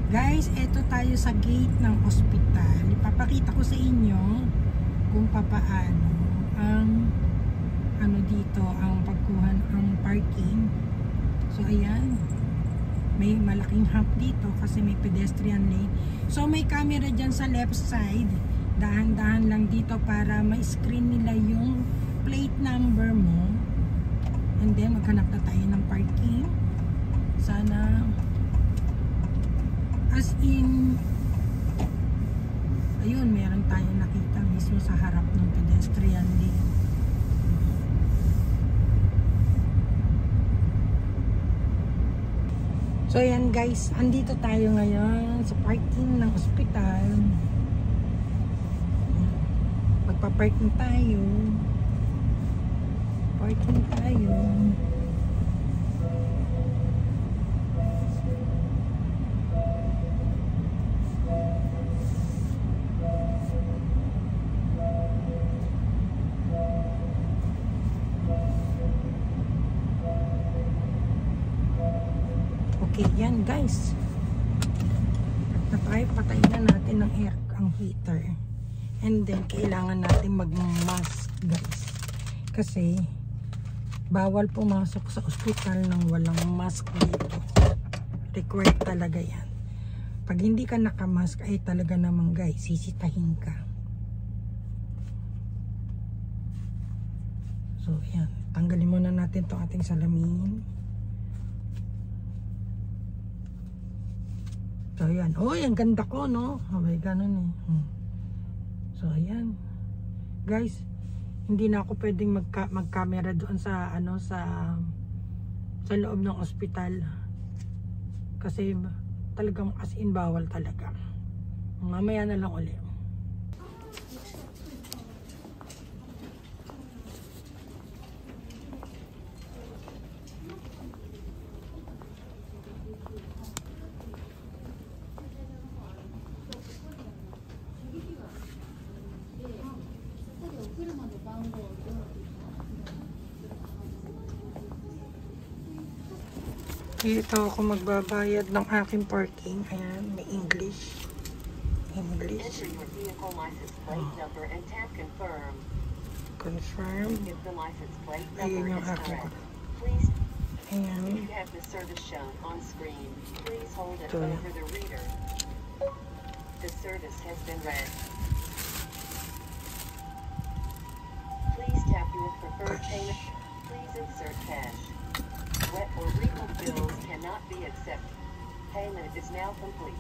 Guys, eto tayo sa gate ng ospital. Ipapakita ko sa inyo kung papaano ang dito, ang pagkuha ng parking. So ayan, may malaking hump dito kasi may pedestrian lane. So may camera dyan sa left side. Dahan-dahan lang dito para ma-screen nila yung plate number mo. And then maghanap na tayo ng parking. Sana as in, ayun, meron tayong nakita mismo sa harap ng pedestrian lane. So ayan guys, andito tayo ngayon sa parking ng ospital. Magpa-parking tayo. Parking tayo. Okay, yan guys. Patay na natin ang air, ang heater. And then, kailangan natin mag-mask guys. Kasi, bawal pumasok sa ospital ng walang mask dito. Required talaga yan. Pag hindi ka nakamask, ay talaga naman guys, sisitahin ka. So, yan. Tanggalin muna natin itong ating salamin. So, ayan. Oh, ang ganda ko, no? Oh, may ganun eh. So, ayan. Guys, hindi na ako pwedeng mag-camera doon sa, sa loob ng ospital. Kasi, talagang as in bawal talaga. Mamaya na lang ulit. Dito ako magbabayad ng aking parking. Ayan, may English. English. Confirm. Ayun yung aking. Ayan. Ito. The service has been read. Please tap your preferred payment. Please insert cash. Wet or legal bills cannot be accepted. Payment is now complete.